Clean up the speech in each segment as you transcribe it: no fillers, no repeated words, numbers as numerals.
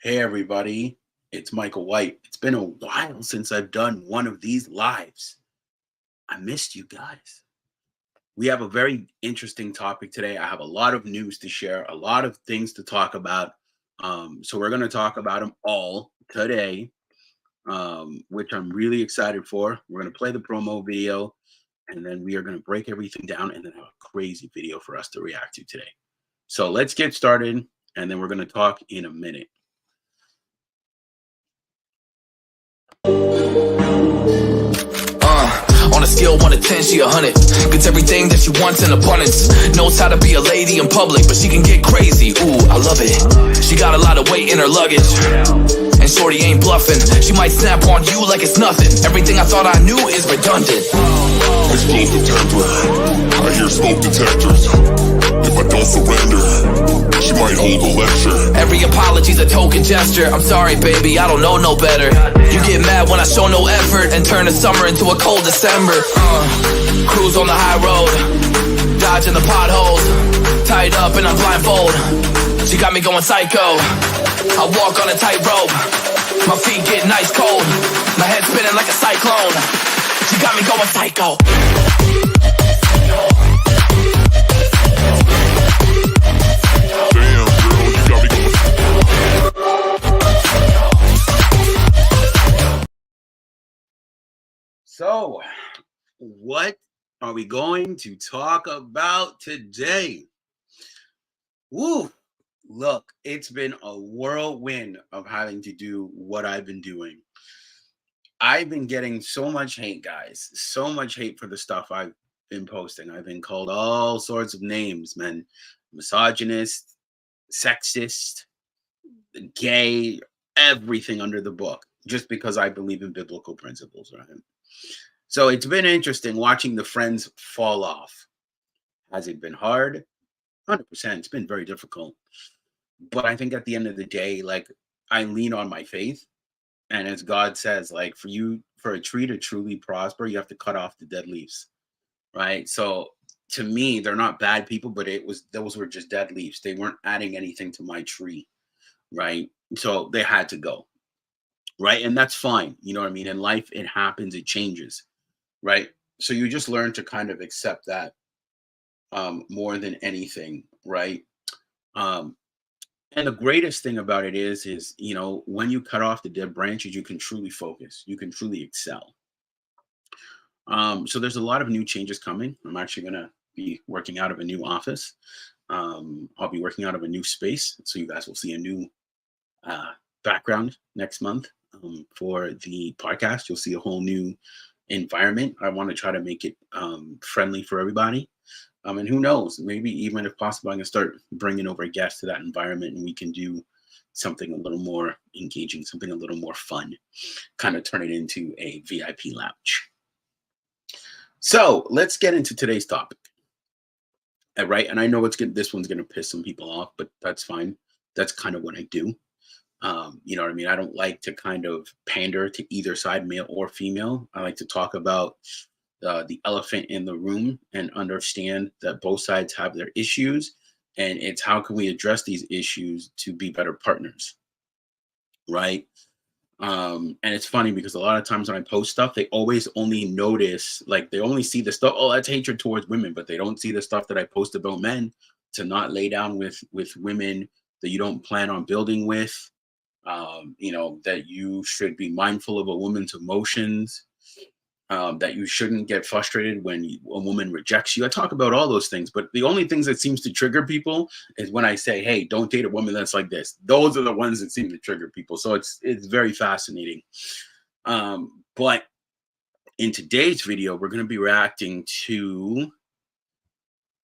Hey everybody, it's Michael White. It's been a while since I've done one of these lives. I missed you guys. We have a very interesting topic today. I have a lot of news to share, a lot of things to talk about. So we're going to talk about them all today, which I'm really excited for. We're going to play the promo video, and then we are going to break everything down and then have a crazy video for us to react to today. So let's get started, and then we're going to talk in a minute. On a scale 1 to 10, she 100. Gets everything that she wants in abundance. Knows how to be a lady in public, but she can get crazy. Ooh, I love it. She got a lot of weight in her luggage, and shorty ain't bluffing. She might snap on you like it's nothing. Everything I thought I knew is redundant. Explosive temper, I hear smoke detectors. If I don't surrender, she might hold a lecture. Every apology's a token gesture. I'm sorry, baby, I don't know no better. You get mad when I show no effort and turn the summer into a cold December. Cruise on the high road, dodging the potholes, tied up and I'm blindfold. She got me going psycho. I walk on a tightrope, my feet getting ice cold, my head spinning like a cyclone. She got me going psycho. Damn, girl, you got me going. So, what are we going to talk about today? Woo! Look, it's been a whirlwind of having to do what I've been doing. I've been getting so much hate, guys. So much hate for the stuff I've been posting. I've been called all sorts of names, man. Misogynist, sexist, gay, everything under the book, just because I believe in biblical principles, right? So it's been interesting watching the friends fall off. Has it been hard? 100%. It's been very difficult. But I think at the end of the day, like, I lean on my faith. And as God says, like, for a tree to truly prosper, you have to cut off the dead leaves, right? So to me, they're not bad people, but those were just dead leaves. They weren't adding anything to my tree, right? So they had to go, right? And that's fine. You know what I mean? In life, it happens, it changes, right? So you just learn to kind of accept that more than anything, right? And the greatest thing about it is, when you cut off the dead branches, you can truly focus. You can truly excel. So there's a lot of new changes coming. I'm actually going to be working out of a new office. I'll be working out of a new space. So you guys will see a new background next month for the podcast. You'll see a whole new environment. I want to try to make it friendly for everybody. And who knows, maybe even if possible, I can start bringing over guests to that environment and we can do something a little more engaging, something a little more fun, kind of turn it into a VIP lounge. So let's get into today's topic. All right. And I know this one's going to piss some people off, but that's fine. That's kind of what I do. You know what I mean? I don't like to kind of pander to either side, male or female. I like to talk about the elephant in the room and understand that both sides have their issues, and it's how can we address these issues to be better partners, right? And it's funny because a lot of times when I post stuff, they always only notice, like, they only see the stuff, oh, that's hatred towards women, but they don't see the stuff that I post about men, to not lay down with women that you don't plan on building with, that you should be mindful of a woman's emotions, that you shouldn't get frustrated when a woman rejects you. I talk about all those things, but the only things that seems to trigger people is when I say, hey, don't date a woman that's like this. Those are the ones that seem to trigger people. So it's very fascinating. But in today's video, we're going to be reacting to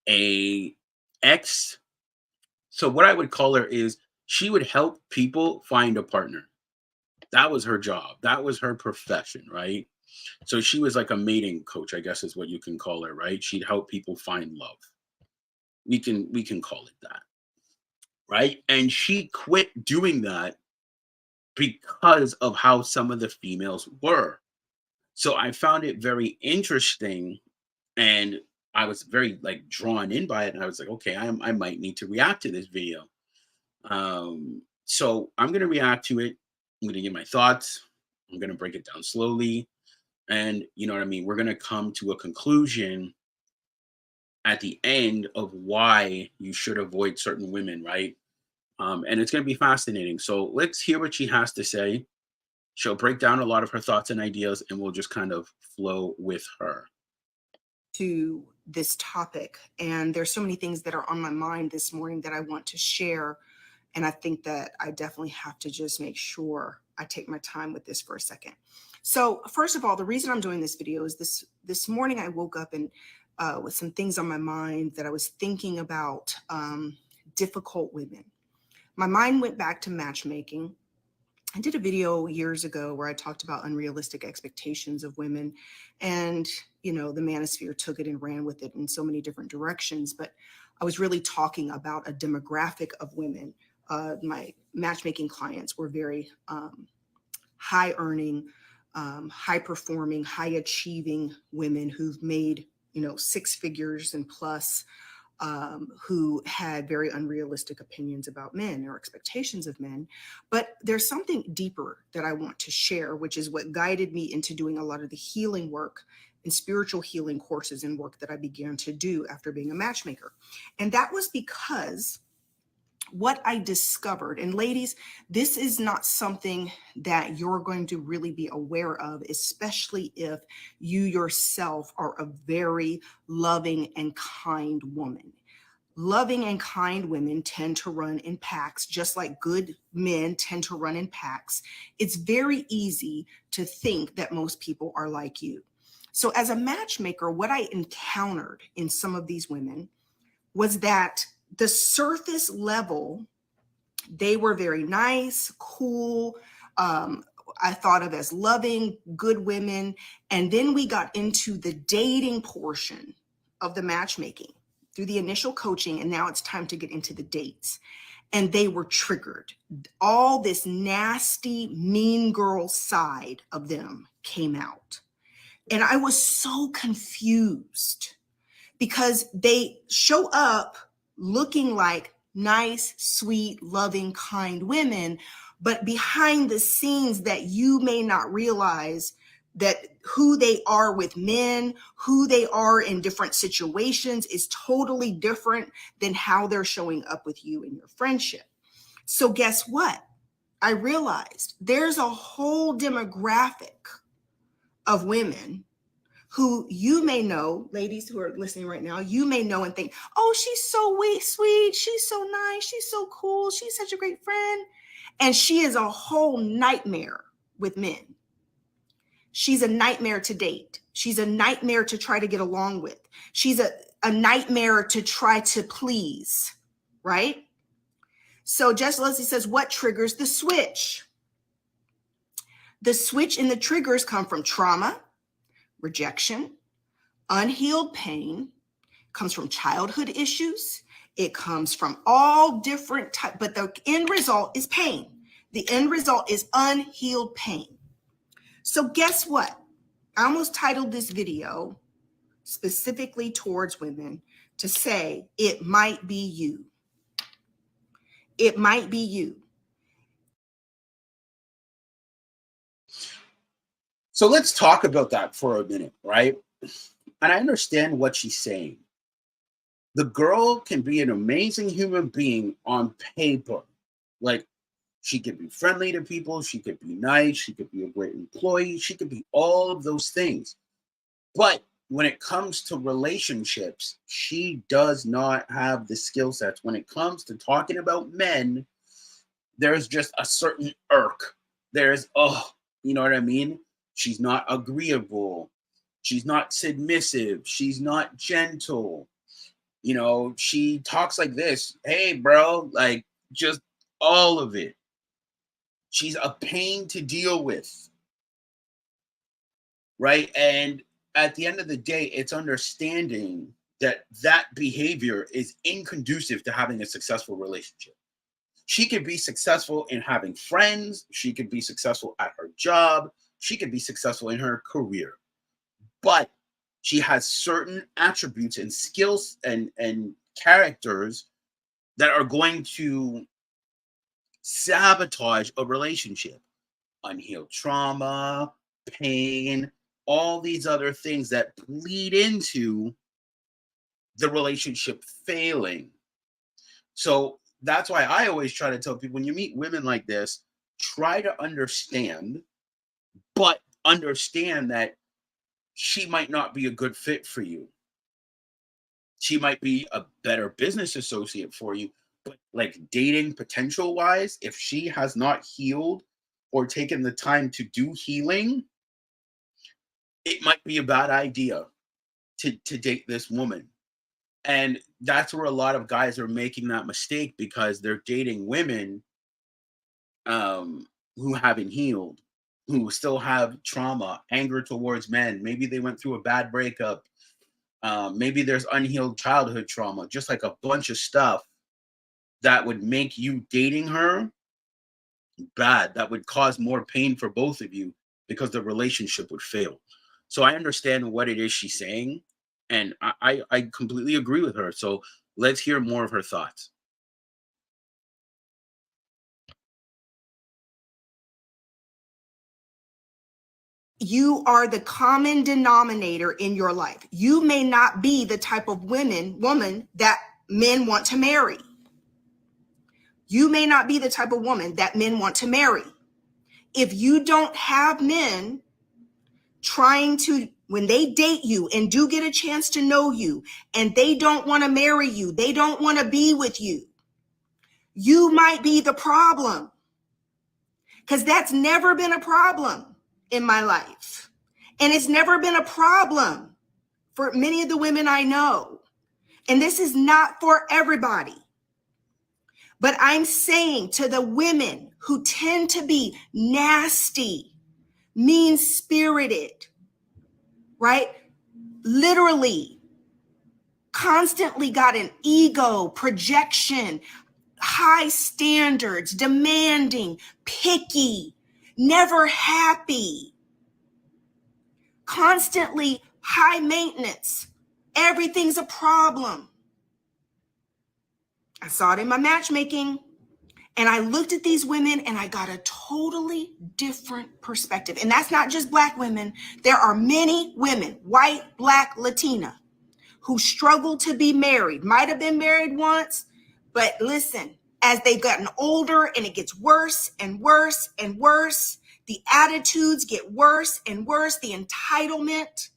a ex. So what I would call her is, she would help people find a partner. That was her job. That was her profession, right? So she was like a mating coach, I guess is what you can call her, right? She'd help people find love. We can call it that, right? And she quit doing that because of how some of the females were. So I found it very interesting, and I was very, like, drawn in by it. And I was like, okay, I might need to react to this video. So I'm going to react to it. I'm going to give my thoughts. I'm going to break it down slowly. And you know what I mean? We're going to come to a conclusion at the end of why you should avoid certain women, right? And it's going to be fascinating. So let's hear what she has to say. She'll break down a lot of her thoughts and ideas, and we'll just kind of flow with her. To this topic, and there's so many things that are on my mind this morning that I want to share, and I think that I definitely have to just make sure I take my time with this for a second. So first of all, the reason I'm doing this video is this morning I woke up and with some things on my mind that I was thinking about difficult women. My mind went back to matchmaking. I did a video years ago where I talked about unrealistic expectations of women, and the manosphere took it and ran with it in so many different directions. But I was really talking about a demographic of women. My matchmaking clients were very high earning, high performing, high achieving women who've made, 6 figures and plus, who had very unrealistic opinions about men or expectations of men. But there's something deeper that I want to share, which is what guided me into doing a lot of the healing work and spiritual healing courses and work that I began to do after being a matchmaker. And that was because what I discovered, and ladies, this is not something that you're going to really be aware of, especially if you yourself are a very loving and kind woman. Loving and kind women tend to run in packs, just like good men tend to run in packs. It's very easy to think that most people are like you. So as a matchmaker, what I encountered in some of these women was that the surface level, they were very nice, cool, I thought of as loving, good women. And then we got into the dating portion of the matchmaking through the initial coaching, and now it's time to get into the dates. And they were triggered. All this nasty, mean girl side of them came out. And I was so confused because they show up looking like nice, sweet, loving, kind women, but behind the scenes that you may not realize that who they are with men, who they are in different situations is totally different than how they're showing up with you in your friendship. So guess what? I realized there's a whole demographic of women who you may know, ladies who are listening right now, you may know and think, oh, she's so sweet, she's so nice, she's so cool, she's such a great friend. And she is a whole nightmare with men. She's a nightmare to date. She's a nightmare to try to get along with. She's a nightmare to try to please, right? So Jess Leslie says, what triggers the switch? The switch and the triggers come from trauma, rejection, unhealed pain, comes from childhood issues. It comes from all different types, but the end result is pain. The end result is unhealed pain. So guess what? I almost titled this video specifically towards women to say, it might be you. It might be you. So let's talk about that for a minute, right? And I understand what she's saying. The girl can be an amazing human being on paper. Like, she could be friendly to people, she could be nice, she could be a great employee, she could be all of those things. But when it comes to relationships, she does not have the skill sets. When it comes to talking about men, there's just a certain irk. There's, you know what I mean? She's not agreeable. She's not submissive. She's not gentle. She talks like this. Hey, bro, like just all of it. She's a pain to deal with. Right? And at the end of the day, it's understanding that that behavior is inconducive to having a successful relationship. She could be successful in having friends. She could be successful at her job. She could be successful in her career. But she has certain attributes and skills and characters that are going to sabotage a relationship. Unhealed trauma, pain, all these other things that bleed into the relationship failing. So that's why I always try to tell people, when you meet women like this, try to understand, but understand that she might not be a good fit for you. She might be a better business associate for you, but like dating potential wise, if she has not healed or taken the time to do healing, it might be a bad idea to date this woman. And that's where a lot of guys are making that mistake, because they're dating women who haven't healed, who still have trauma, anger towards men. Maybe they went through a bad breakup. Maybe there's unhealed childhood trauma, just like a bunch of stuff that would make you dating her bad, that would cause more pain for both of you, because the relationship would fail. So I understand what it is she's saying, and I completely agree with her. So let's hear more of her thoughts. You are the common denominator in your life. You may not be the type of woman that men want to marry. You may not be the type of woman that men want to marry. If you don't have men trying to, when they date you and do get a chance to know you, and they don't want to marry you, they don't want to be with you, you might be the problem. Because that's never been a problem in my life. And it's never been a problem for many of the women I know. And this is not for everybody. But I'm saying to the women who tend to be nasty, mean-spirited, right? Literally, constantly got an ego, projection, high standards, demanding, picky, never happy, constantly high maintenance. Everything's a problem. I saw it in my matchmaking, and I looked at these women and I got a totally different perspective. And that's not just Black women. There are many women, white, Black, Latina, who struggle to be married, might have been married once, but listen, as they've gotten older and it gets worse and worse and worse, the attitudes get worse and worse, the entitlement,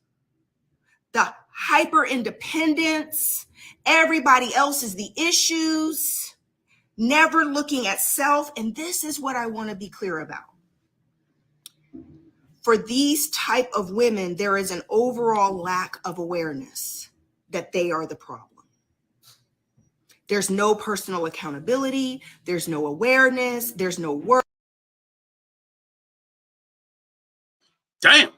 the hyper independence, everybody else is the issues, never looking at self. And this is what I want to be clear about. For these type of women, there is an overall lack of awareness that they are the problem. There's no personal accountability. There's no awareness. There's no work. Damn,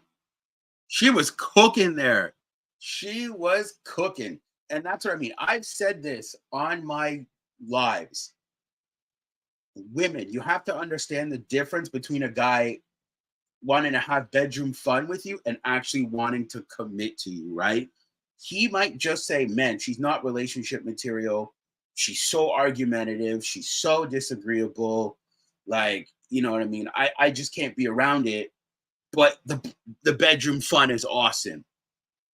she was cooking there. She was cooking. And that's what I mean. I've said this on my lives. Women, you have to understand the difference between a guy wanting to have bedroom fun with you and actually wanting to commit to you, right? He might just say, man, she's not relationship material. She's so argumentative. She's so disagreeable. Like, you know what I mean? I just can't be around it. But the bedroom fun is awesome.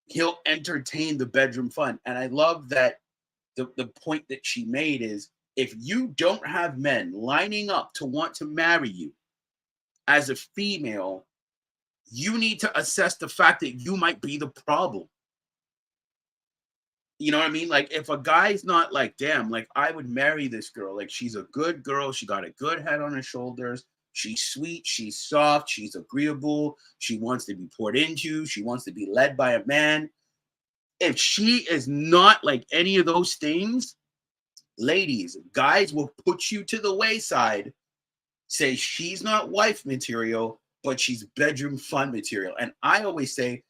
He'll entertain the bedroom fun. And I love that the point that she made is, if you don't have men lining up to want to marry you as a female, you need to assess the fact that you might be the problem. You know what I mean? Like, if a guy's not like, damn, like, I would marry this girl. Like, she's a good girl. She got a good head on her shoulders. She's sweet. She's soft. She's agreeable. She wants to be poured into. She wants to be led by a man. If she is not like any of those things, ladies, guys will put you to the wayside, say she's not wife material, but she's bedroom fun material. And I always say,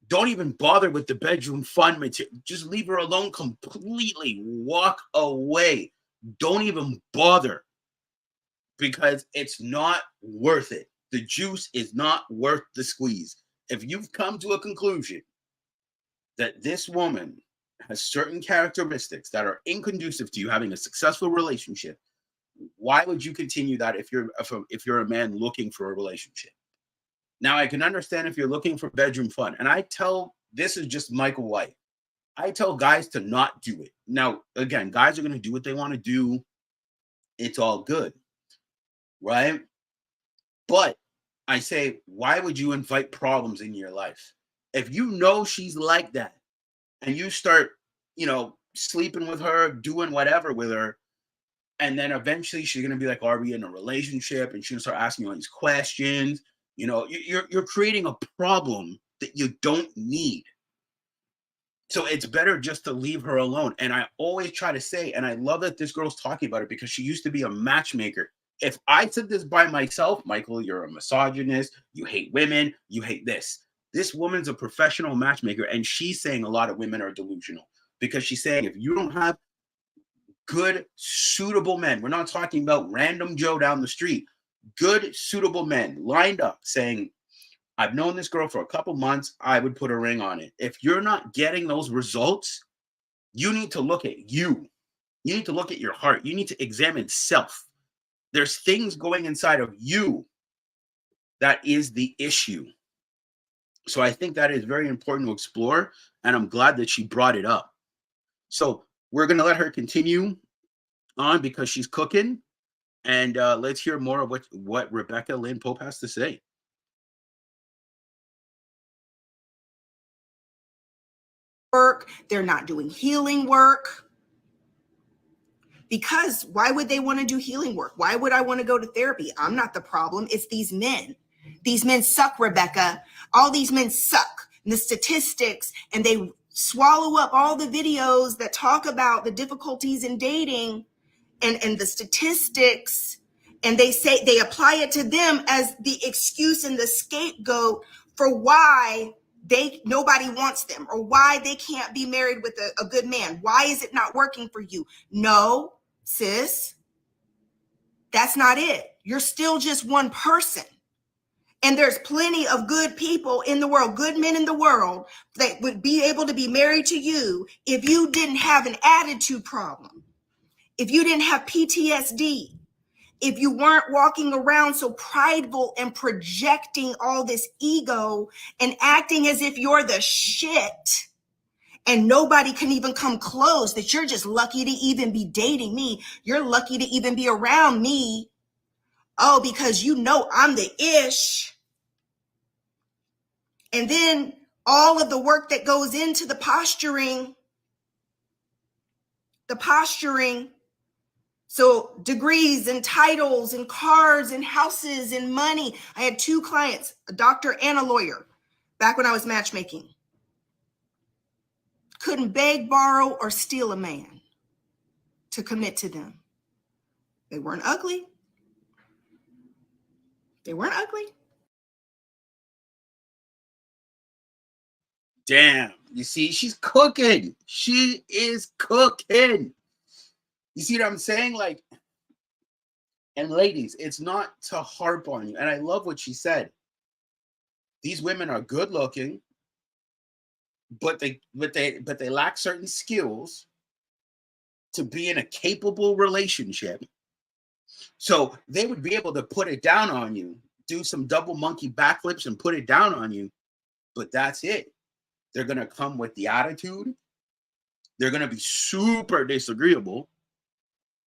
don't even bother with the bedroom fun material. Just leave her alone completely. Walk away. Don't even bother, because it's not worth it. The juice is not worth the squeeze. If you've come to a conclusion that this woman has certain characteristics that are inconducive to you having a successful relationship, why would you continue that if you're a man looking for a relationship? Now, I can understand if you're looking for bedroom fun. And this is just Michael White. I tell guys to not do it. Now, again, guys are going to do what they want to do. It's all good, right? But I say, why would you invite problems in your life? If you know she's like that and you start, sleeping with her, doing whatever with her, and then eventually she's going to be like, are we in a relationship? And she's going to start asking you all these questions. You're creating a problem that you don't need. So it's better just to leave her alone. And I always try to say, and I love that this girl's talking about it because she used to be a matchmaker. If I said this by myself, Michael, you're a misogynist, you hate women, you hate this. This woman's a professional matchmaker, and she's saying a lot of women are delusional because she's saying if you don't have good, suitable men, we're not talking about random Joe down the street, good, suitable men lined up saying, I've known this girl for a couple months, I would put a ring on it. If you're not getting those results, you need to look at you. You need to look at your heart. You need to examine self. There's things going inside of you that is the issue. So I think that is very important to explore, and I'm glad that she brought it up. So we're going to let her continue on because she's cooking, and let's hear more of what Rebecca Lynn Pope has to say. Work, they're not doing healing work. Because why would they want to do healing work? Why would I want to go to therapy? I'm not the problem. It's these men. These men suck, Rebecca. All these men suck. And the statistics, and they swallow up all the videos that talk about the difficulties in dating and the statistics, and they say they apply it to them as the excuse and the scapegoat for why nobody wants them or why they can't be married with a good man. Why is it not working for you? No, sis, that's not it. You're still just one person. And there's plenty of good people in the world, good men in the world that would be able to be married to you if you didn't have an attitude problem, if you didn't have PTSD, if you weren't walking around so prideful and projecting all this ego and acting as if you're the shit and nobody can even come close, that you're just lucky to even be dating me. You're lucky to even be around me. Oh, because I'm the ish. And then all of the work that goes into the posturing. So degrees and titles and cars and houses and money. I had 2 clients, a doctor and a lawyer, back when I was matchmaking. Couldn't beg, borrow, or steal a man to commit to them. They weren't ugly. Damn, you see, she's cooking. She is cooking. You see what I'm saying? Like, and ladies, it's not to harp on you. And I love what she said. These women are good looking, but they lack certain skills to be in a capable relationship. So they would be able to put it down on you, do some double monkey backflips and put it down on you. But that's it. They're going to come with the attitude. They're going to be super disagreeable.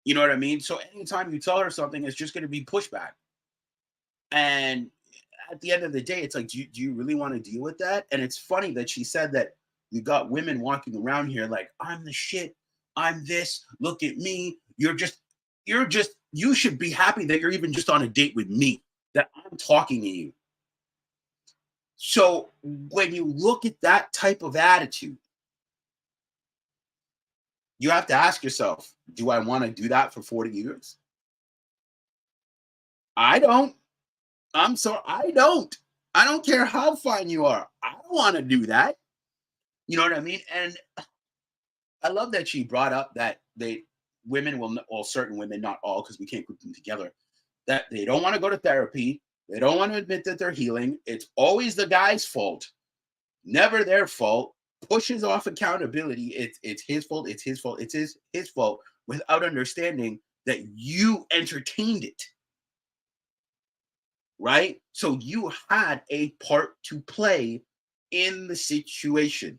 You know what I mean? So anytime you tell her something, it's just going to be pushback. And at the end of the day, it's like, do you really want to deal with that? And it's funny that she said that you got women walking around here like, I'm the shit. I'm this. Look at me. You should be happy that you're even just on a date with me, that I'm talking to you. So when you look at that type of attitude, you have to ask yourself, do I want to do that for 40 years? I don't. I'm sorry, I don't. I don't care how fine you are. I don't want to do that. You know what I mean? And I love that she brought up that certain women, not all, because we can't group them together, that they don't want to go to therapy. They don't want to admit that they're healing. It's always the guy's fault, never their fault. Pushes off accountability. It's his fault. It's his fault. It's his fault without understanding that you entertained it. Right? So you had a part to play in the situation.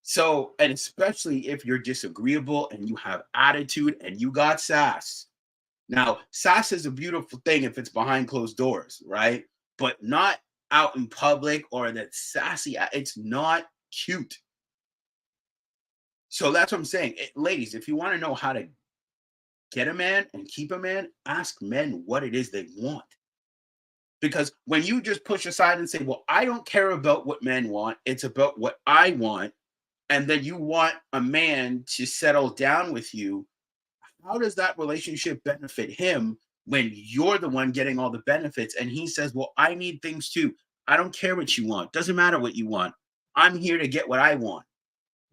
So, and especially if you're disagreeable and you have attitude and you got sass. Now, sass is a beautiful thing if it's behind closed doors, right? But not out in public or that sassy, it's not cute. So that's what I'm saying. Ladies, if you want to know how to get a man and keep a man, ask men what it is they want. Because when you just push aside and say, well, I don't care about what men want, it's about what I want, and then you want a man to settle down with you, how does that relationship benefit him when you're the one getting all the benefits? And he says, well, I need things too. I don't care what you want. Doesn't matter what you want. I'm here to get what I want.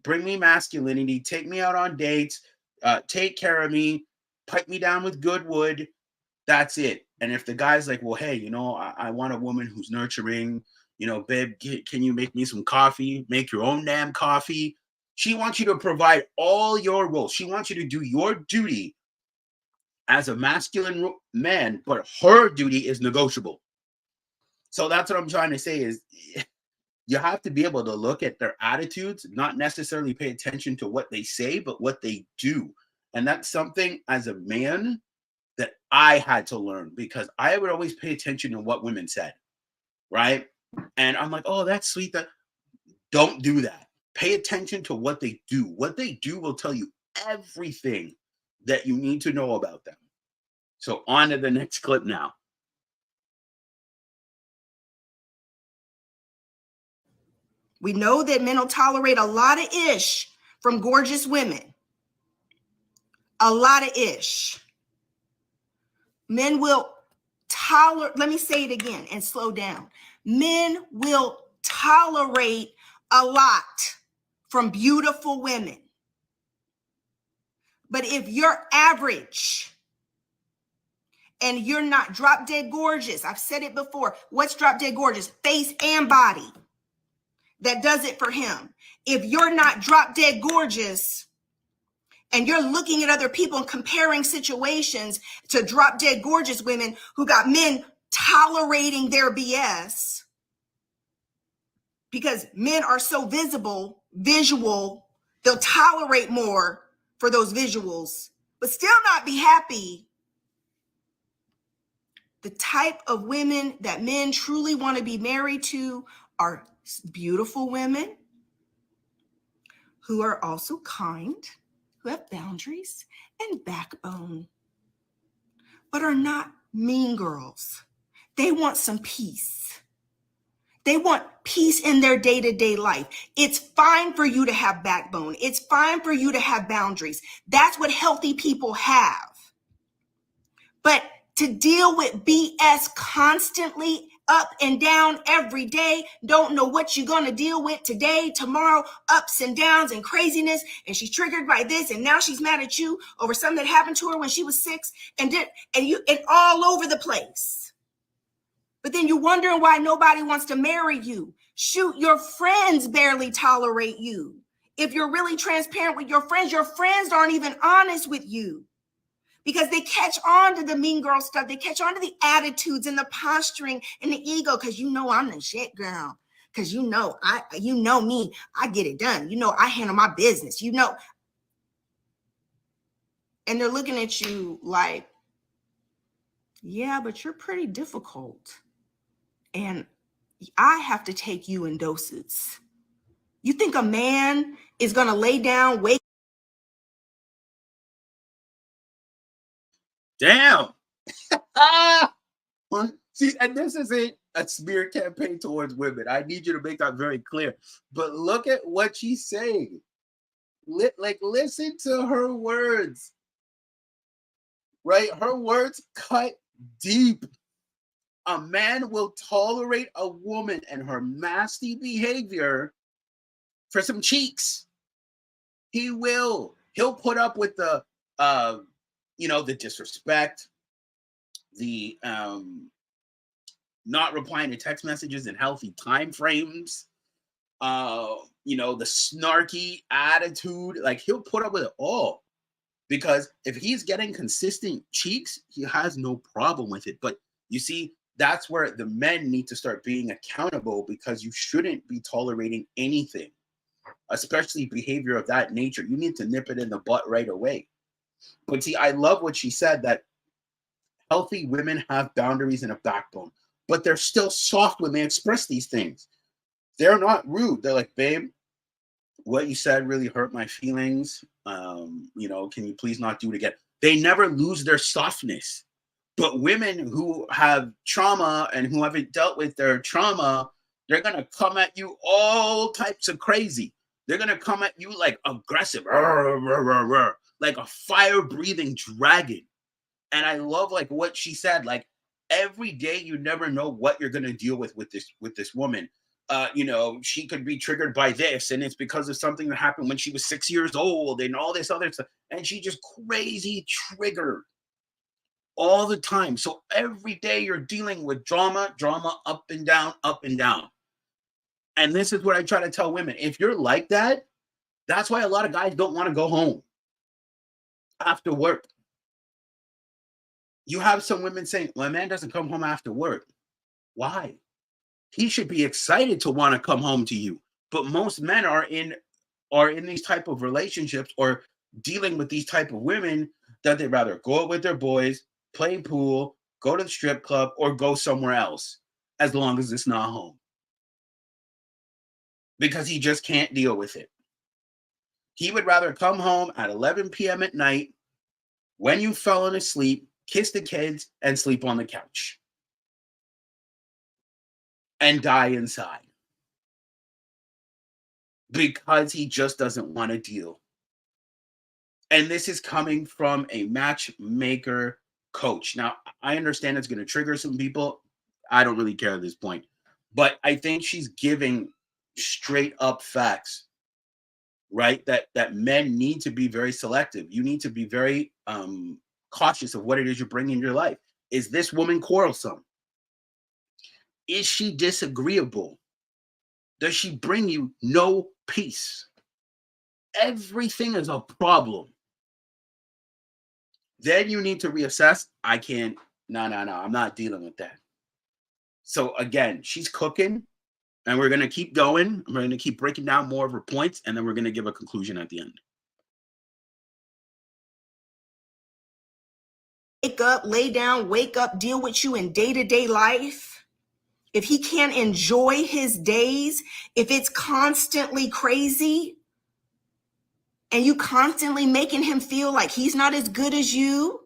Bring me masculinity. Take me out on dates. Take care of me. Pipe me down with good wood. That's it. And if the guy's like, well, hey, I want a woman who's nurturing, babe, can you make me some coffee? Make your own damn coffee. She wants you to provide all your roles. She wants you to do your duty as a masculine man, but her duty is negotiable. So that's what I'm trying to say is you have to be able to look at their attitudes, not necessarily pay attention to what they say, but what they do. And that's something as a man that I had to learn, because I would always pay attention to what women said, right? And I'm like, oh, that's sweet. Don't do that. Pay attention to what they do. What they do will tell you everything that you need to know about them. So on to the next clip now. We know that men will tolerate a lot of ish from gorgeous women. A lot of ish. Men will tolerate, let me say it again and slow down. Men will tolerate a lot from beautiful women. But if you're average and you're not drop dead gorgeous, I've said it before, what's drop dead gorgeous? Face and body. That does it for him. If you're not drop dead gorgeous and you're looking at other people and comparing situations to drop dead gorgeous women who got men tolerating their BS, because men are so visual, they'll tolerate more for those visuals, but still not be happy. The type of women that men truly want to be married to are beautiful women who are also kind, who have boundaries and backbone, but are not mean girls. They want some peace. They want peace in their day-to-day life. It's fine for you to have backbone. It's fine for you to have boundaries. That's what healthy people have. But to deal with BS constantly, up and down every day, don't know what you're going to deal with today, tomorrow, ups and downs and craziness, and she's triggered by this, and now she's mad at you over something that happened to her when she was 6, and all over the place. But then you're wondering why nobody wants to marry you. Shoot, your friends barely tolerate you. If you're really transparent with your friends aren't even honest with you. Because they catch on to the mean girl stuff. They catch on to the attitudes and the posturing and the ego. Because I'm the shit girl. Because you know me. I get it done. I handle my business. And they're looking at you like, yeah, but you're pretty difficult. And I have to take you in doses. You think a man is going to lay down, wake? Damn. See, and this isn't a smear campaign towards women. I need you to make that very clear. But look at what she's saying. Listen to her words. Right? Her words cut deep. A man will tolerate a woman and her nasty behavior for some cheeks. He will. He'll put up with the disrespect, the not replying to text messages in healthy time frames, the snarky attitude. Like, he'll put up with it all Because if he's getting consistent cheeks, he has no problem with it. But you see, that's where the men need to start being accountable, because you shouldn't be tolerating anything, especially behavior of that nature. You need to nip it in the butt right away. But see, I love what she said, that healthy women have boundaries and a backbone, but they're still soft when they express these things. They're not rude. They're like, babe, what you said really hurt my feelings. Can you please not do it again? They never lose their softness. But women who have trauma and who haven't dealt with their trauma, they're going to come at you all types of crazy. They're going to come at you like aggressive, like a fire-breathing dragon. And I love like what she said, like every day you never know what you're going to deal with this woman. She could be triggered by this, and it's because of something that happened when she was 6 years old and all this other stuff. And she just crazy triggered all the time. So every day you're dealing with drama, up and down, up and down. And this is what I try to tell women. If you're like that, that's why a lot of guys don't want to go home after work. You have some women saying, well, a man doesn't come home after work. Why? He should be excited to want to come home to you. But most men are in these type of relationships or dealing with these type of women that they'd rather go out with their boys, play pool, go to the strip club, or go somewhere else, as long as it's not home. Because he just can't deal with it. He would rather come home at 11 p.m. at night when you've fallen asleep, kiss the kids, and sleep on the couch. And die inside. Because he just doesn't want to deal. And this is coming from a matchmaker coach. Now, I understand it's going to trigger some people. I don't really care at this point. But I think she's giving straight up facts, right? That men need to be very selective. You need to be very cautious of what it is you bring in your life. Is this woman quarrelsome? Is she disagreeable? Does she bring you no peace? Everything is a problem. Then you need to reassess. No, I'm not dealing with that. So again, she's cooking, and we're going to keep going. We're going to keep breaking down more of her points, and then we're going to give a conclusion at the end. Wake up, lay down, wake up, deal with you in day-to-day life. If he can't enjoy his days, if it's constantly crazy and you constantly making him feel like he's not as good as you,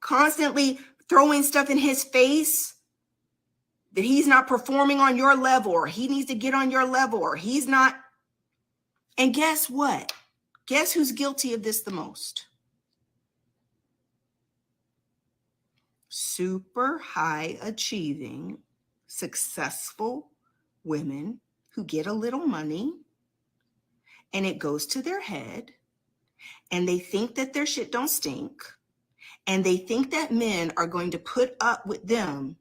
constantly throwing stuff in his face that he's not performing on your level, or he needs to get on your level, or he's not. And guess what? Guess who's guilty of this the most? Super high achieving, successful women who get a little money and it goes to their head and they think that their shit don't stink and they think that men are going to put up with them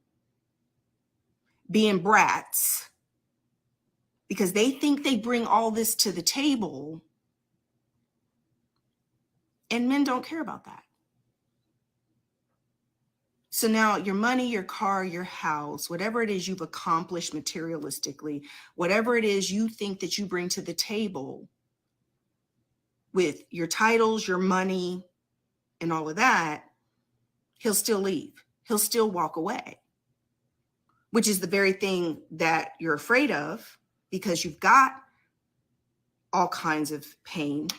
being brats because they think they bring all this to the table, and men don't care about that. So now your money, your car, your house, whatever it is you've accomplished materialistically, whatever it is you think that you bring to the table with your titles, your money, and all of that, he'll still leave. He'll still walk away, which is the very thing that you're afraid of because you've got all kinds of pain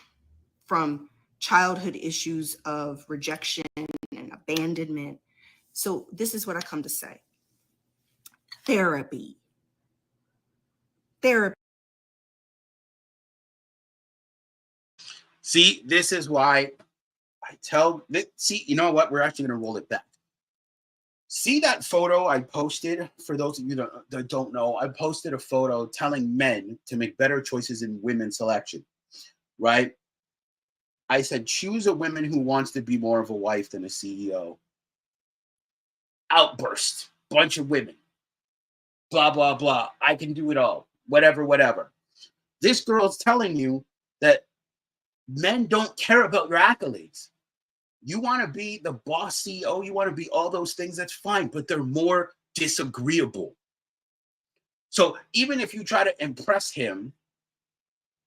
from childhood issues of rejection and abandonment. So this is what I come to say. Therapy. See, this is why you know what? We're actually going to roll it back. See that photo I posted? For those of you that don't know, I posted a photo telling men to make better choices in women's selection, right? I said, choose a woman who wants to be more of a wife than a CEO. Outburst, bunch of women, blah, blah, blah. I can do it all, whatever. This girl's telling you that Men don't care about your accolades. You want to be the boss CEO, you want to be all those things, that's fine, but they're more disagreeable. So even if you try to impress him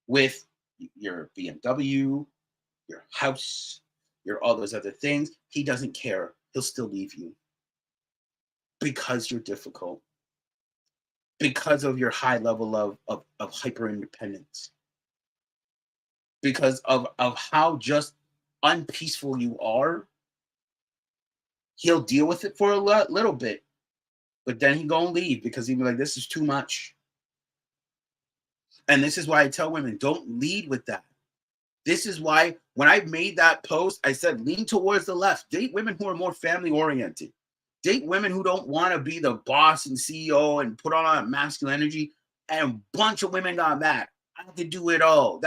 with your BMW, your house, your all those other things, he doesn't care. He'll still leave you because you're difficult, because of your high level of hyper independence, because of how just unpeaceful you are. He'll deal with it for a little bit, but then he gonna leave because he'll be like, this is too much. And this is why I tell women, don't lead with that. This is why when I made that post, I said, lean towards the left. Date women who are more family oriented. Date women who don't want to be the boss and CEO and put on a masculine energy. And a bunch of women got mad. I can do it all.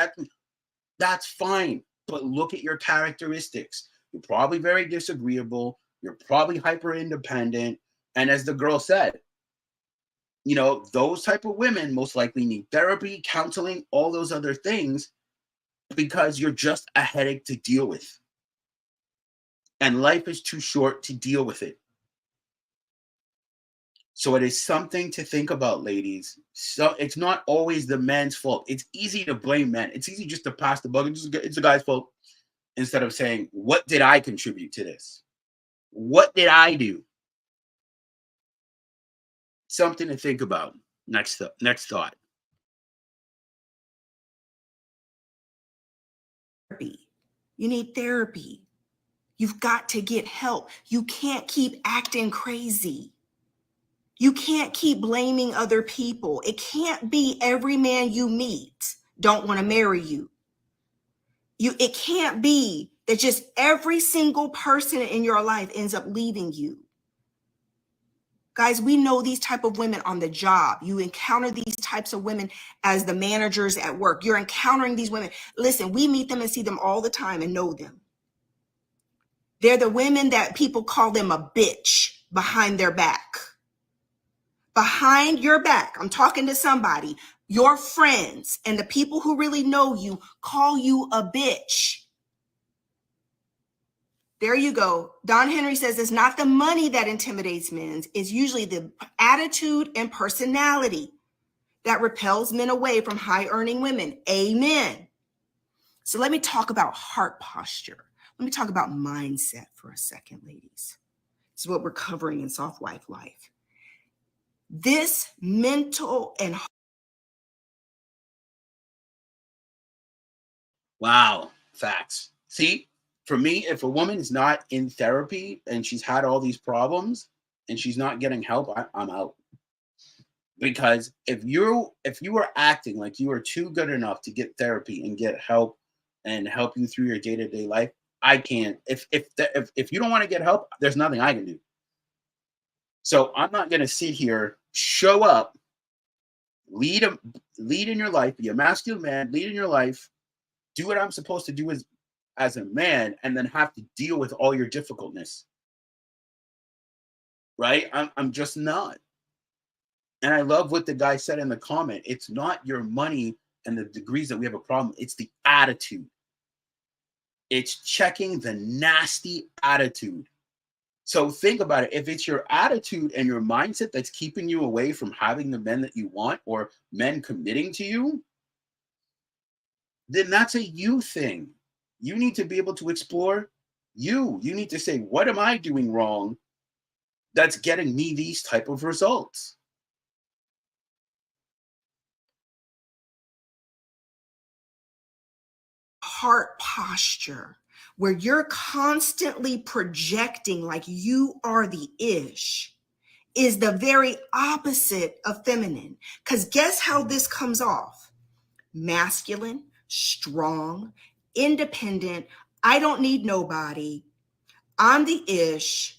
That's fine. But look at your characteristics. You're probably very disagreeable. You're probably hyper independent. And as the girl said, you know, those type of women most likely need therapy, counseling, all those other things, because you're just a headache to deal with. And life is too short to deal with it. So it is something to think about, ladies. So it's not always the man's fault. It's easy to blame men. It's easy just to pass the buck. It's the guy's fault, instead of saying, what did I contribute to this? What did I do? Something to think about. Next thought. You need therapy. You've got to get help. You can't keep acting crazy. You can't keep blaming other people. It can't be every man you meet don't want to marry you. It can't be that just every single person in your life ends up leaving you. Guys, we know these type of women on the job. You encounter these types of women as the managers at work. You're encountering these women. Listen, we meet them and see them all the time and know them. They're the women that people call them a bitch behind their back. Behind your back, I'm talking to somebody, your friends and the people who really know you call you a bitch. There you go. Don Henry says it's not the money that intimidates men. It's usually the attitude and personality that repels men away from high-earning women. Amen. So let me talk about heart posture. Let me talk about mindset for a second, ladies. This is what we're covering in Soft Wife Life. This mental and wow, facts. See? For me, if a woman is not in therapy and she's had all these problems and she's not getting help, I'm out. Because if you are acting like you are too good enough to get therapy and get help and help you through your day-to-day life, I can't. If you don't want to get help, there's nothing I can do. So I'm not going to sit here, show up, lead in your life, be a masculine man, lead in your life, do what I'm supposed to do as a man, and then have to deal with all your difficultness. Right? I'm just not. And I love what the guy said in the comment. It's not your money and the degrees that we have a problem. It's the attitude. It's checking the nasty attitude. So think about it. If it's your attitude and your mindset that's keeping you away from having the men that you want or men committing to you, then that's a you thing. You need to be able to explore you. You need to say, what am I doing wrong that's getting me these type of results? heart posture, where you're constantly projecting like you are the ish, is the very opposite of feminine. Because guess how this comes off? Masculine, strong, independent. I don't need nobody. I'm the ish.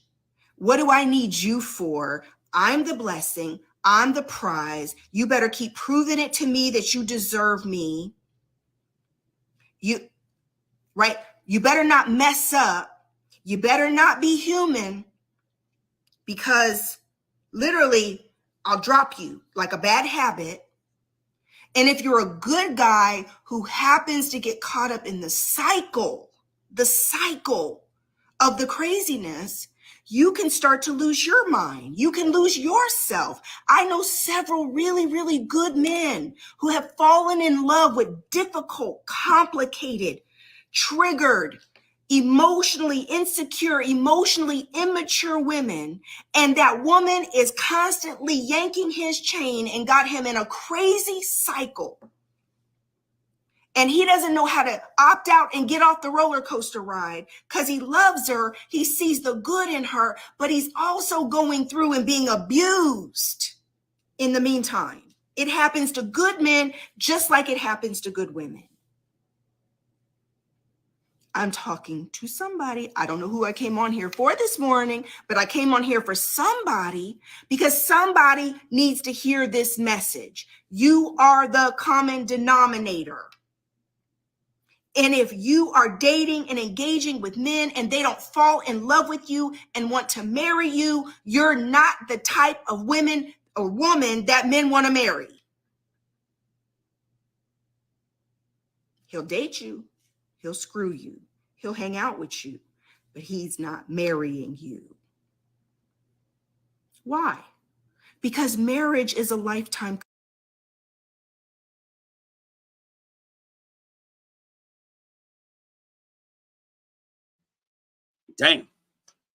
What do I need you for? I'm the blessing. I'm the prize. You better keep proving it to me that you deserve me. Right? You better not mess up. You better not be human, because literally I'll drop you like a bad habit. And if you're a good guy who happens to get caught up in the cycle of the craziness, you can start to lose your mind. You can lose yourself. I know several really, really good men who have fallen in love with difficult, complicated, triggered, emotionally insecure, emotionally immature women. And that woman is constantly yanking his chain and got him in a crazy cycle. And he doesn't know how to opt out and get off the roller coaster ride because he loves her. He sees the good in her, but he's also going through and being abused in the meantime. It happens to good men just like it happens to good women. I'm talking to somebody. I don't know who I came on here for this morning, but I came on here for somebody because somebody needs to hear this message. You are the common denominator. And if you are dating and engaging with men and they don't fall in love with you and want to marry you, you're not the type of women or woman that men want to marry. He'll date you. He'll screw you. He'll hang out with you, but he's not marrying you. Why? Because marriage is a lifetime. Dang.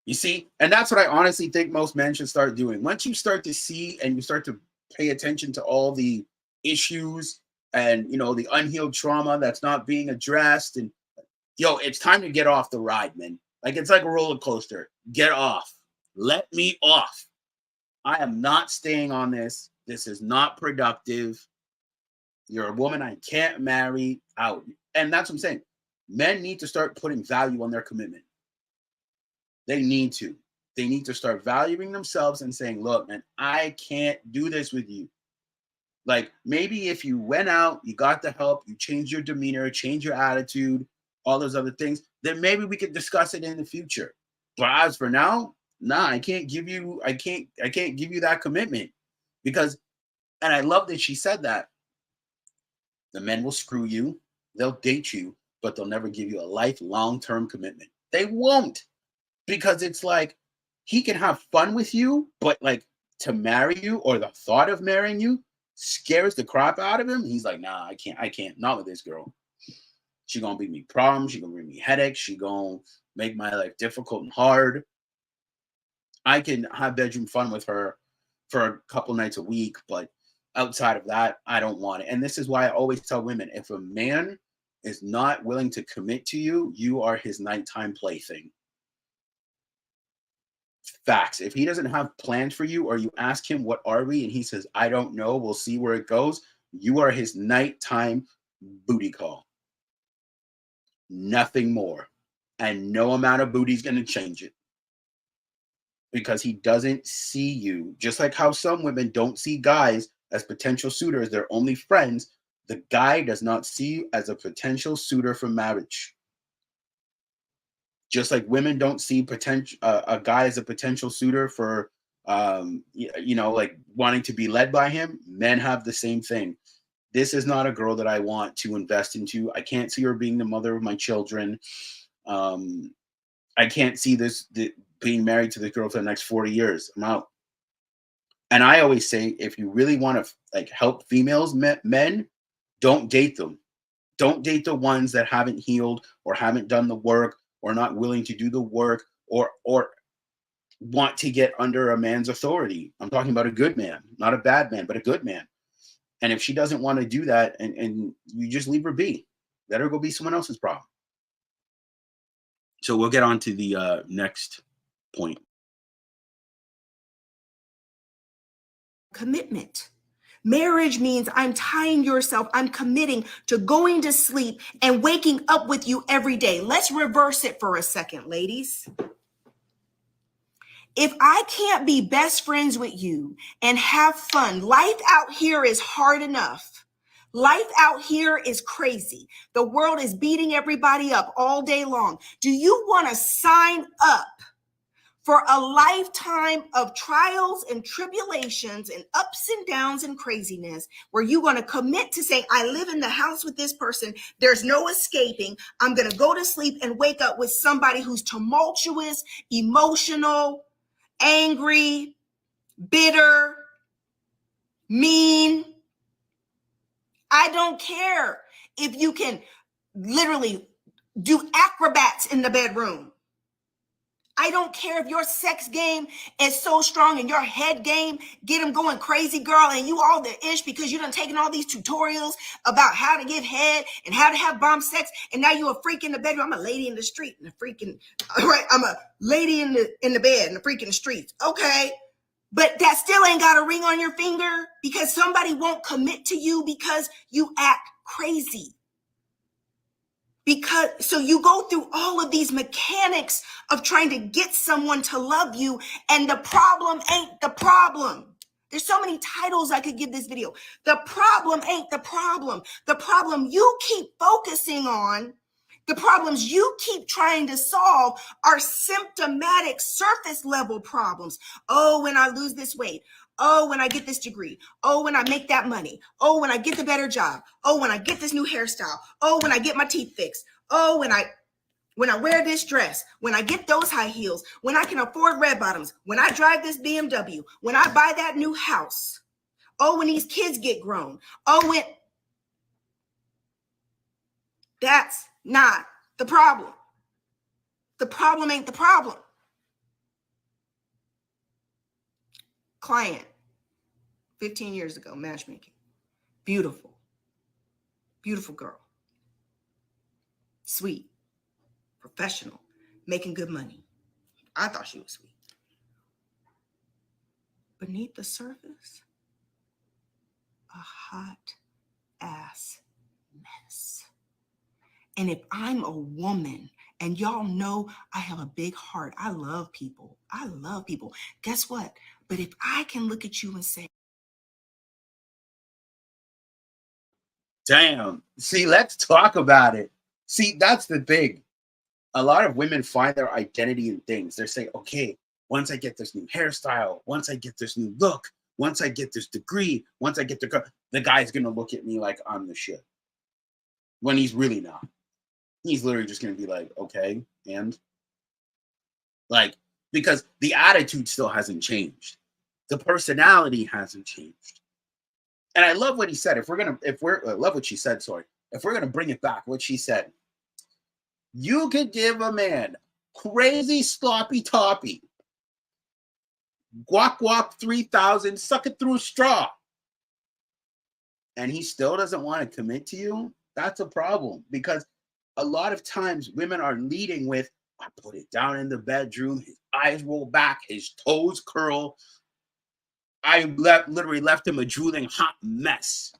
You see? And that's what I honestly think most men should start doing. Once you start to see and you start to pay attention to all the issues and, you know, the unhealed trauma that's not being addressed, and it's time to get off the ride, man. Like, it's like a roller coaster. Get off. Let me off. I am not staying on this. This is not productive. You're a woman I can't marry. Out. And that's what I'm saying. Men need to start putting value on their commitment. They need to. They need to start valuing themselves and saying, look, man, I can't do this with you. Like, maybe if you went out, you got the help, you changed your demeanor, change your attitude, all those other things, then maybe we could discuss it in the future. But as for now, I can't give you that commitment. Because, and I love that she said that, the men will screw you, they'll date you, but they'll never give you a long-term commitment. They won't. Because it's like, he can have fun with you, but like, to marry you or the thought of marrying you scares the crap out of him. He's like, nah, I can't, not with this girl. She gonna bring me problems. She gonna bring me headaches. She gonna make my life difficult and hard. I can have bedroom fun with her for a couple nights a week, but outside of that, I don't want it. And this is why I always tell women, if a man is not willing to commit to you, you are his nighttime plaything. Facts. If he doesn't have plans for you, or you ask him, what are we? And he says, I don't know, we'll see where it goes. You are his nighttime booty call. Nothing more. And no amount of booty is going to change it. Because he doesn't see you. Just like how some women don't see guys as potential suitors, they're only friends. The guy does not see you as a potential suitor for marriage. Just like women don't see a guy as a potential suitor for, like wanting to be led by him, men have the same thing. This is not a girl that I want to invest into. I can't see her being the mother of my children. I can't see being married to this girl for the next 40 years. I'm out. And I always say, if you really want to like help females, men, don't date them. Don't date the ones that haven't healed or haven't done the work, or not willing to do the work, or want to get under a man's authority. I'm talking about a good man, not a bad man, but a good man. And if she doesn't want to do that, and you just leave her be, let her go be someone else's problem. So we'll get on to the next point. Commitment. Marriage means I'm tying yourself, I'm committing to going to sleep and waking up with you every day. Let's reverse it for a second, ladies. If I can't be best friends with you and have fun, life out here is hard enough. Life out here is crazy. The world is beating everybody up all day long. Do you want to sign up for a lifetime of trials and tribulations and ups and downs and craziness, where you're going to commit to saying, I live in the house with this person. There's no escaping. I'm going to go to sleep and wake up with somebody who's tumultuous, emotional, angry, bitter, mean. I don't care if you can literally do acrobats in the bedroom. I don't care if your sex game is so strong and your head game get them going crazy, girl, and you all the ish because you done taken all these tutorials about how to give head and how to have bomb sex, and now you a freak in the bedroom. I'm a lady in the street and a freaking, all right, I'm a lady in the bed and a freak in the streets. Okay, but that still ain't got a ring on your finger because somebody won't commit to you because you act crazy. Because so you go through all of these mechanics of trying to get someone to love you, and the problem ain't the problem. There's so many titles I could give this video. The problem ain't the problem. The problem you keep focusing on, the problems you keep trying to solve are symptomatic surface level problems. Oh, when I lose this weight. Oh, when I get this degree. Oh, when I make that money. Oh, when I get the better job. Oh, when I get this new hairstyle. Oh, when I get my teeth fixed. Oh, when I wear this dress, when I get those high heels, when I can afford red bottoms, when I drive this BMW, when I buy that new house. Oh, when these kids get grown. Oh, when... That's not the problem. The problem ain't the problem. Client, 15 years ago, matchmaking. Beautiful. Beautiful girl. Sweet. Professional. Making good money. I thought she was sweet. Beneath the surface, a hot ass mess. And if I'm a woman, and y'all know I have a big heart, I love people. I love people. Guess what? But if I can look at you and say, Damn. See, let's talk about it. See, that's the thing. A lot of women find their identity in things. They're saying, okay, once I get this new hairstyle, once I get this new look, once I get this degree, once I get the guy's going to look at me like I'm the shit. When he's really not. He's literally just going to be like, okay, and like, because the attitude still hasn't changed. The personality hasn't changed. And I love what he said. I love what she said, sorry. If we're going to bring it back, what she said, you could give a man crazy sloppy toppy, guac 3000, suck it through a straw, and he still doesn't want to commit to you. That's a problem, because a lot of times women are leading with, I put it down in the bedroom, his eyes roll back, his toes curl. I literally left him a drooling hot mess.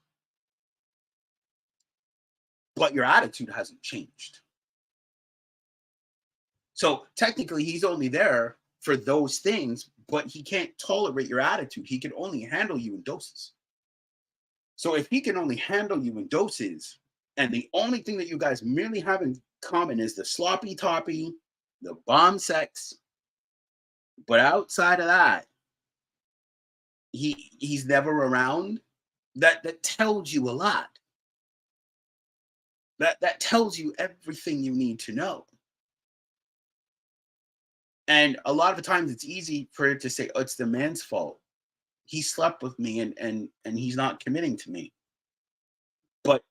But your attitude hasn't changed. So technically, he's only there for those things, but he can't tolerate your attitude. He can only handle you in doses. So if he can only handle you in doses, and the only thing that you guys merely have in common is the sloppy toppy, the bomb sex, but outside of that, he's never around, that tells you a lot. That tells you everything you need to know. And a lot of the times it's easy for it to say, oh, it's the man's fault. He slept with me and he's not committing to me. But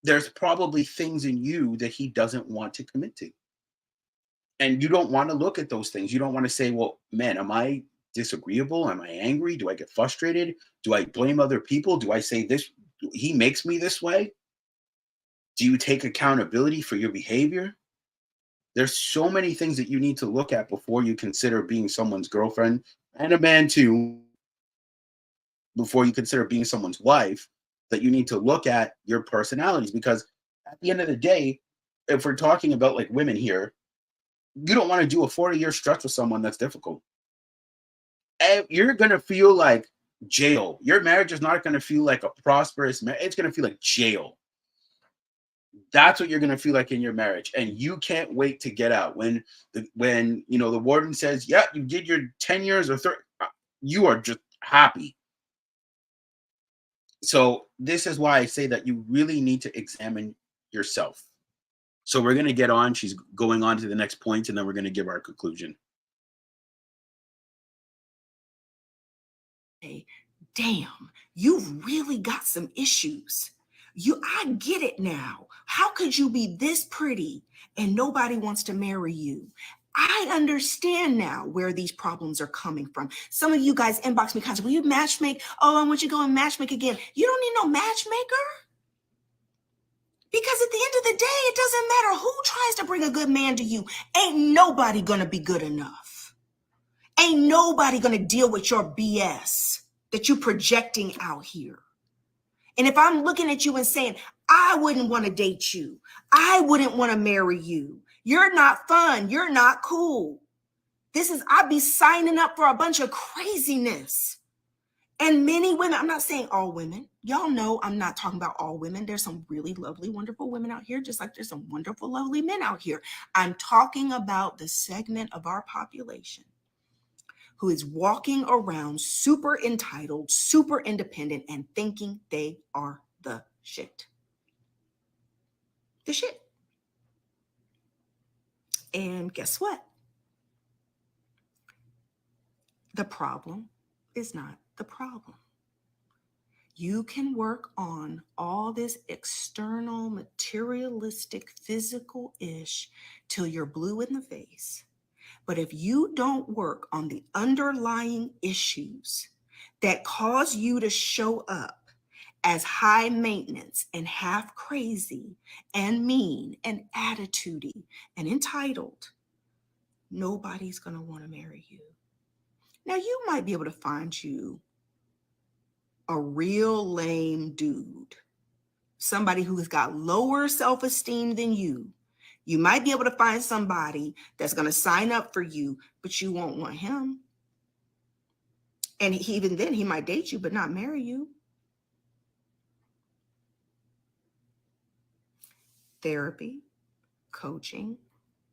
there's probably things in you that he doesn't want to commit to. And you don't want to look at those things. You don't want to say, well, man, am I disagreeable? Am I angry? Do I get frustrated? Do I blame other people? Do I say this? He makes me this way? Do you take accountability for your behavior? There's so many things that you need to look at before you consider being someone's girlfriend, and a man too, before you consider being someone's wife, that you need to look at your personalities. Because at the end of the day, if we're talking about like women here, you don't want to do a 40-year stretch with someone that's difficult. And you're going to feel like jail. Your marriage is not going to feel like a prosperous marriage. It's going to feel like jail. That's what you're going to feel like in your marriage, and you can't wait to get out. When the warden says, "Yeah, you did your 10 years or 30," you are just happy. So this is why I say that you really need to examine yourself. So we're going to get on. She's going on to the next point, and then we're going to give our conclusion. Damn, you've really got some issues. I get it now. How could you be this pretty and nobody wants to marry you? I understand now where these problems are coming from. Some of you guys inbox me constantly, will you matchmake? Oh, I want you to go and matchmake again. You don't need no matchmaker. Because at the end of the day, it doesn't matter who tries to bring a good man to you. Ain't nobody gonna be good enough. Ain't nobody gonna deal with your BS that you're projecting out here. And if I'm looking at you and saying, I wouldn't want to date you, I wouldn't want to marry you, you're not fun, you're not cool. I'd be signing up for a bunch of craziness. And many women, I'm not saying all women, y'all know I'm not talking about all women. There's some really lovely, wonderful women out here, just like there's some wonderful, lovely men out here. I'm talking about the segment of our population who is walking around super entitled, super independent, and thinking they are the shit. The shit. And guess what? The problem is not the problem. You can work on all this external, materialistic, physical-ish till you're blue in the face. But if you don't work on the underlying issues that cause you to show up as high maintenance and half crazy and mean and attitudey and entitled, nobody's going to want to marry you. Now, you might be able to find you a real lame dude, somebody who has got lower self-esteem than you. You might be able to find somebody that's going to sign up for you, but you won't want him. And even then, he might date you, but not marry you. Therapy, coaching,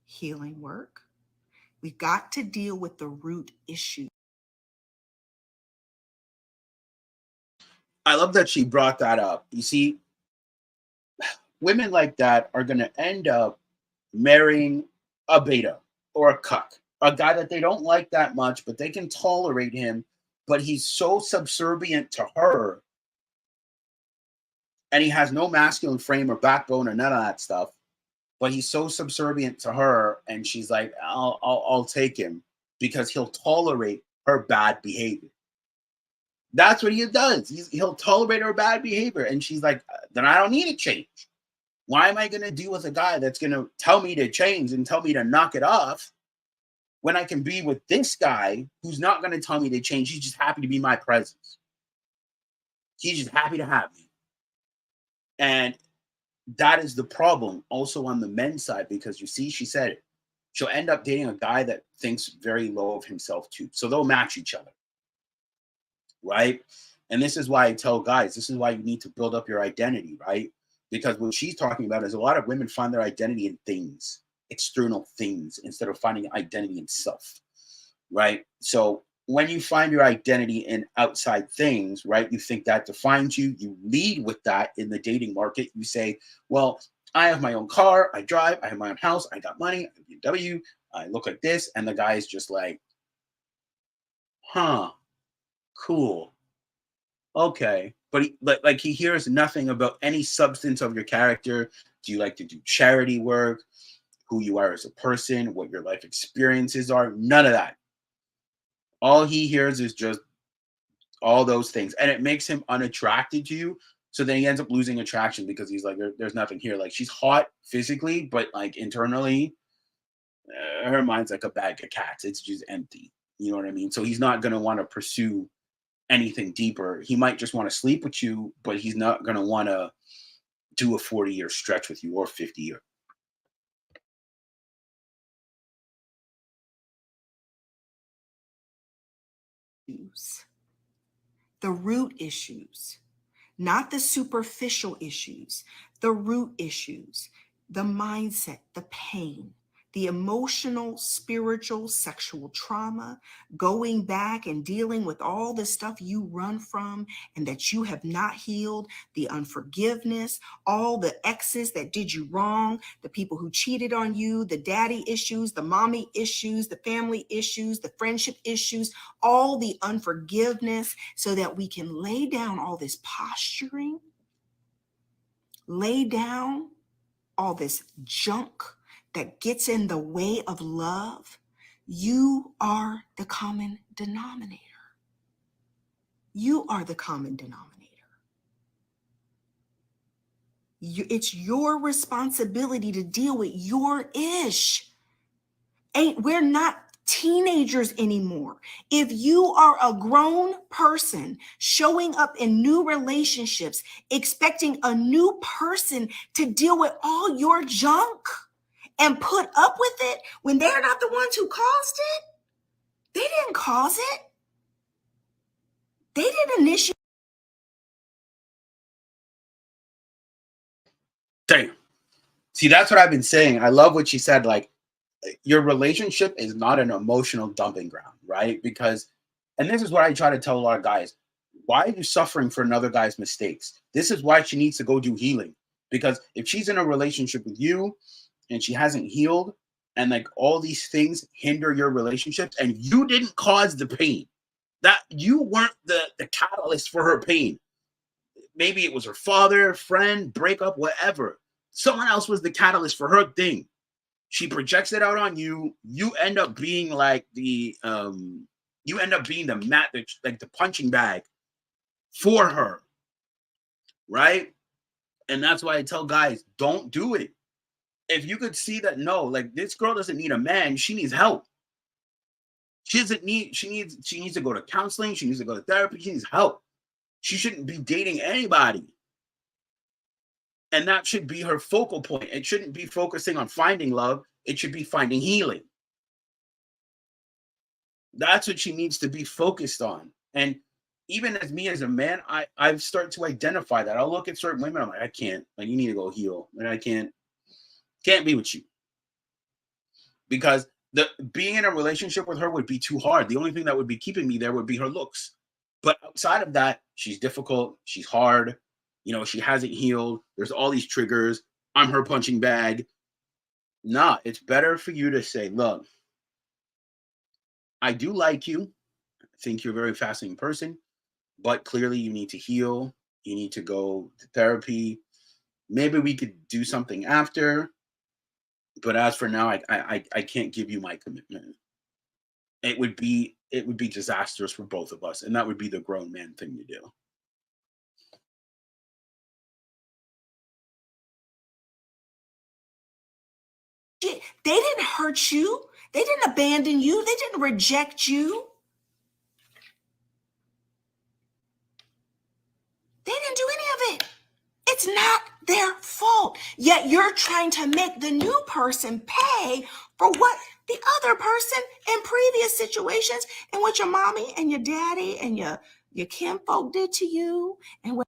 healing work. We've got to deal with the root issue. I love that she brought that up. You see, women like that are going to end up marrying a beta or a cuck, a guy that they don't like that much, but they can tolerate him, but he's so subservient to her, and he has no masculine frame or backbone or none of that stuff, but he's so subservient to her, and she's like, I'll take him because he'll tolerate her bad behavior. That's what he does. He'll tolerate her bad behavior, and she's like, then I don't need to change. Why am I going to deal with a guy that's going to tell me to change and tell me to knock it off when I can be with this guy who's not going to tell me to change? He's just happy to be my presence. He's just happy to have me. And that is the problem also on the men's side, because you see, she said it. She'll end up dating a guy that thinks very low of himself too. So they'll match each other. Right? And this is why I tell guys, this is why you need to build up your identity, right? Because what she's talking about is a lot of women find their identity in things, external things, instead of finding identity in self, right? So when you find your identity in outside things, right, you think that defines you. You lead with that in the dating market. You say, well, I have my own car, I drive, I have my own house, I got money, I have BMW, I look like this. And the guy is just like, huh, cool. Okay. But he hears nothing about any substance of your character. Do you like to do charity work? Who you are as a person? What your life experiences are? None of that. All he hears is just all those things. And it makes him unattracted to you. So then he ends up losing attraction because he's like, there's nothing here. Like, she's hot physically, but like internally, her mind's like a bag of cats. It's just empty. You know what I mean? So he's not going to want to pursue anything deeper. He might just want to sleep with you, but he's not going to want to do a 40-year stretch with you or 50-year. The root issues, not the superficial issues, the root issues, the mindset, the pain, the emotional, spiritual, sexual trauma, going back and dealing with all the stuff you run from and that you have not healed, the unforgiveness, all the exes that did you wrong, the people who cheated on you, the daddy issues, the mommy issues, the family issues, the friendship issues, all the unforgiveness, so that we can lay down all this posturing, lay down all this junk that gets in the way of love. You are the common denominator. You are the common denominator. It's your responsibility to deal with your ish. We're not teenagers anymore. If you are a grown person showing up in new relationships, expecting a new person to deal with all your junk and put up with it when they're not the ones who caused it, they didn't cause it. They didn't initiate. Damn. See, that's what I've been saying. I love what she said. Like, your relationship is not an emotional dumping ground, right? Because, and this is what I try to tell a lot of guys, why are you suffering for another guy's mistakes? This is why she needs to go do healing. Because if she's in a relationship with you and she hasn't healed, and like all these things hinder your relationships, and you didn't cause the pain, that you weren't the catalyst for her pain. Maybe it was her father, friend, breakup, whatever. Someone else was the catalyst for her thing. She projects it out on you. You end up being like the mat, like the punching bag for her, right? And that's why I tell guys, don't do it. If you could see that, no, like this girl doesn't need a man, she needs help. She needs to go to counseling, she needs to go to therapy, she needs help. She shouldn't be dating anybody. And that should be her focal point. It shouldn't be focusing on finding love. It should be finding healing. That's what she needs to be focused on. And even as me as a man, I've started to identify that. I'll look at certain women, I'm like, I can't. Like, you need to go heal. And I can't be with you. Because being in a relationship with her would be too hard. The only thing that would be keeping me there would be her looks. But outside of that, she's difficult. She's hard. You know, she hasn't healed. There's all these triggers. I'm her punching bag. Nah, it's better for you to say, look, I do like you. I think you're a very fascinating person, but clearly you need to heal. You need to go to therapy. Maybe we could do something after. But as for now, I can't give you my commitment. It would be disastrous for both of us, and that would be the grown man thing to do. They didn't hurt you. They didn't abandon you. They didn't reject you. They didn't do any of it. It's not their fault. Yet you're trying to make the new person pay for what the other person in previous situations and what your mommy and your daddy and your kinfolk did to you and what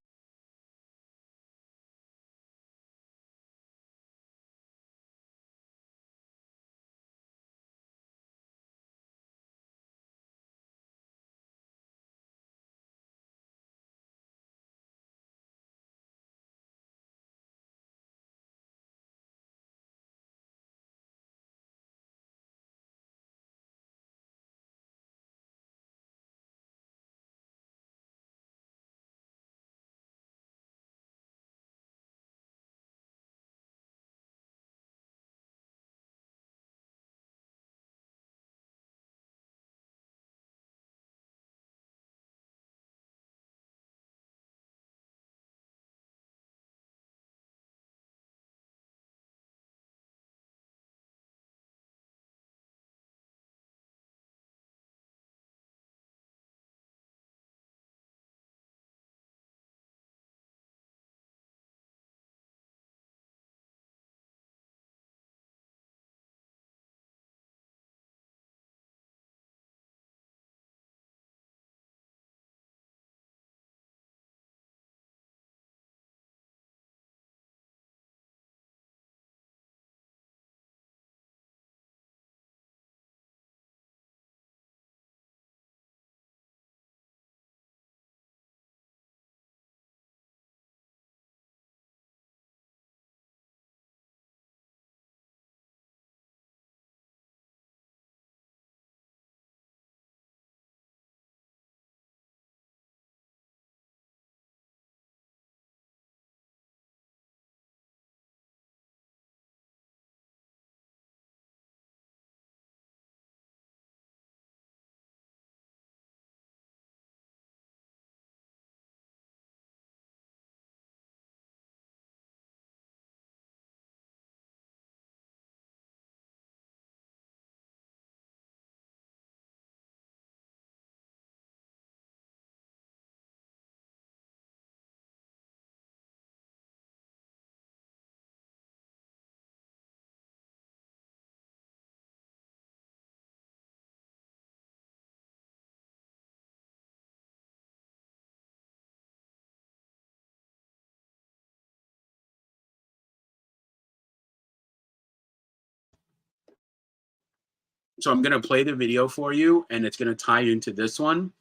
So I'm going to play the video for you, and it's going to tie into this one.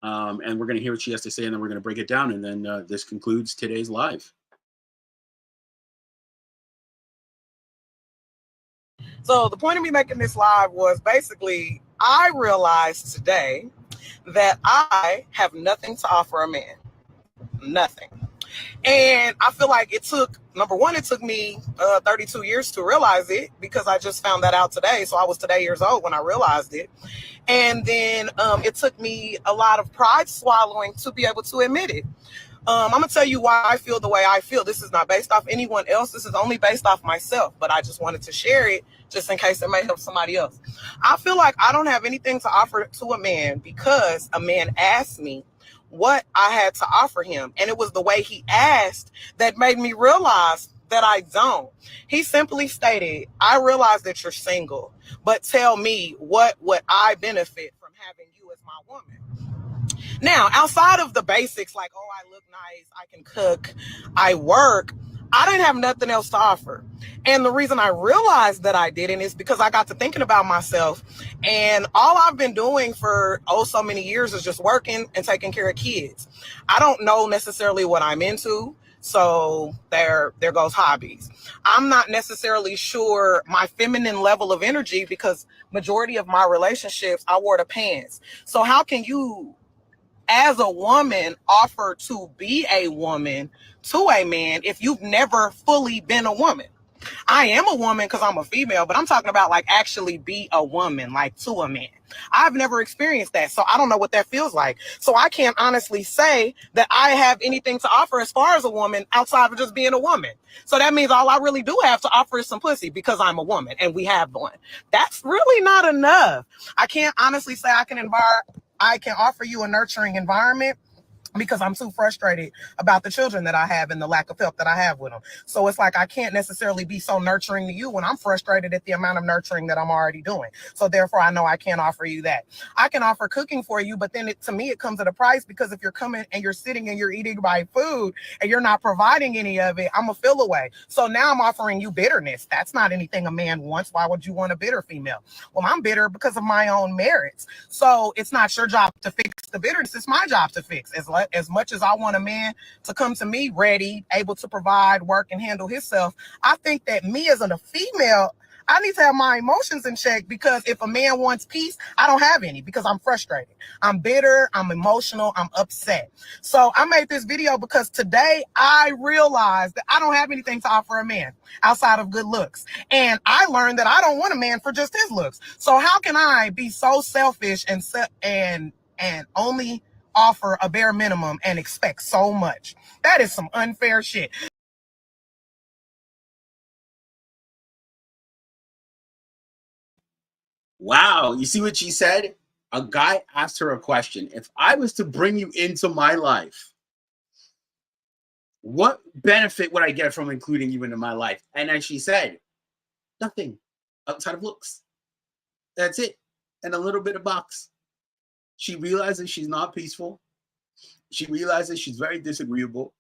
And we're going to hear what she has to say, and then we're going to break it down. And then this concludes today's live. So the point of me making this live was basically I realized today that I have nothing to offer a man. Nothing. And I feel like it took, number one, it took me 32 years to realize it because I just found that out today. So I was today years old when I realized it. And then it took me a lot of pride swallowing to be able to admit it. I'm going to tell you why I feel the way I feel. This is not based off anyone else. This is only based off myself, but I just wanted to share it just in case it may help somebody else. I feel like I don't have anything to offer to a man because a man asked me what I had to offer him. And it was the way he asked that made me realize that I don't. He simply stated, I realize that you're single, but tell me what would I benefit from having you as my woman? Now, outside of the basics, like, oh, I look nice, I can cook, I work, I didn't have nothing else to offer. And the reason I realized that I didn't is because I got to thinking about myself. And all I've been doing for, so many years is just working and taking care of kids. I don't know necessarily what I'm into. So there goes hobbies. I'm not necessarily sure my feminine level of energy because majority of my relationships, I wore the pants. So how can you, as a woman, offer to be a woman to a man if you've never fully been a woman? I am a woman because I'm a female, but I'm talking about like actually be a woman, like to a man. I've never experienced that, so I don't know what that feels like. So I can't honestly say that I have anything to offer as far as a woman outside of just being a woman. So that means all I really do have to offer is some pussy because I'm a woman and we have one. That's really not enough. I can't honestly say I can offer you a nurturing environment because I'm too frustrated about the children that I have and the lack of help that I have with them. So it's like I can't necessarily be so nurturing to you when I'm frustrated at the amount of nurturing that I'm already doing. So therefore, I know I can't offer you that. I can offer cooking for you, but then to me, it comes at a price because if you're coming and you're sitting and you're eating my food and you're not providing any of it, I'm a feel away. So now I'm offering you bitterness. That's not anything a man wants. Why would you want a bitter female? Well, I'm bitter because of my own merits. So it's not your job to fix the bitterness. It's my job to fix. As much as I want a man to come to me ready, able to provide, work, and handle himself, I think that me as a female, I need to have my emotions in check because if a man wants peace, I don't have any because I'm frustrated. I'm bitter, I'm emotional, I'm upset. So I made this video because today I realized that I don't have anything to offer a man outside of good looks. And I learned that I don't want a man for just his looks. So how can I be so selfish and only offer a bare minimum and expect so much? That is some unfair shit. Wow. You see what she said? A guy asked her a question. If I was to bring you into my life, what benefit would I get from including you into my life? And as she said, nothing outside of looks. That's it. And a little bit of box. She realizes she's not peaceful. She realizes she's very disagreeable.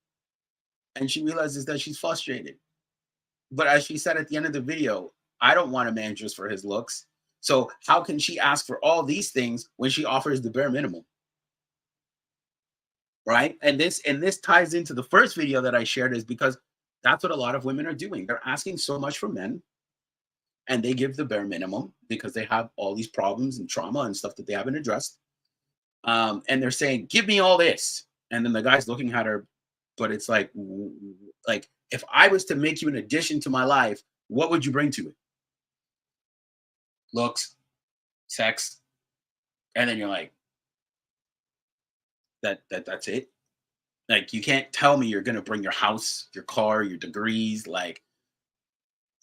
And she realizes that she's frustrated. But as she said at the end of the video, I don't want a man just for his looks. So how can she ask for all these things when she offers the bare minimum? Right? And this ties into the first video that I shared, is because that's what a lot of women are doing. They're asking so much from men and they give the bare minimum because they have all these problems and trauma and stuff that they haven't addressed. And they're saying, give me all this. And then the guy's looking at her, but it's like, if I was to make you an addition to my life, what would you bring to it? Looks, sex. And then you're like, that's it. Like, you can't tell me you're going to bring your house, your car, your degrees, like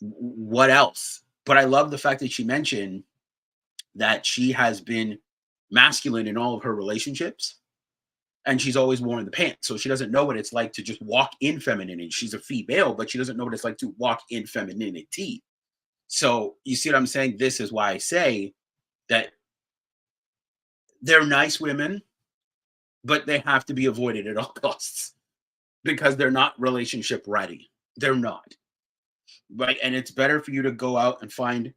what else? But I love the fact that she mentioned that she has been masculine in all of her relationships and she's always worn the pants. So she doesn't know what it's like to just walk in femininity. She's a female, but she doesn't know what it's like to walk in femininity. So you see what I'm saying? This is why I say that they're nice women, but they have to be avoided at all costs because they're not relationship ready. They're not. Right? And it's better for you to go out and find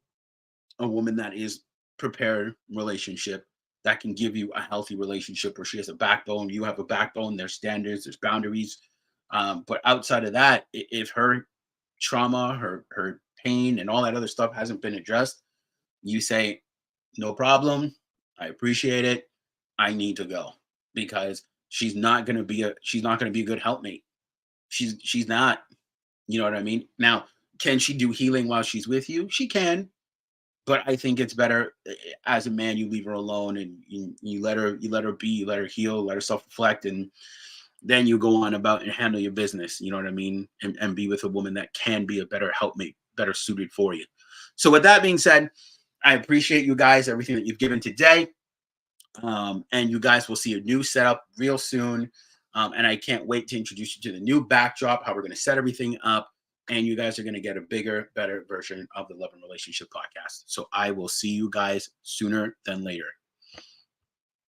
a woman that is prepared relationship that can give you a healthy relationship where she has a backbone, you have a backbone, there's standards, there's boundaries. But outside of that, if her trauma, her pain, and all that other stuff hasn't been addressed, you say, no problem. I appreciate it. I need to go, because she's not going to be a good helpmate. She's not, you know what I mean? Now, can she do healing while she's with you? She can, but I think it's better as a man, you leave her alone and you let her be, you let her heal, let her self-reflect, and then you go on about and handle your business, you know what I mean? And be with a woman that can be a better helpmate, better suited for you. So with that being said, I appreciate you guys, everything that you've given today. And you guys will see a new setup real soon. And I can't wait to introduce you to the new backdrop, how we're going to set everything up. And you guys are going to get a bigger, better version of the Love and Relationship Podcast. So I will see you guys sooner than later.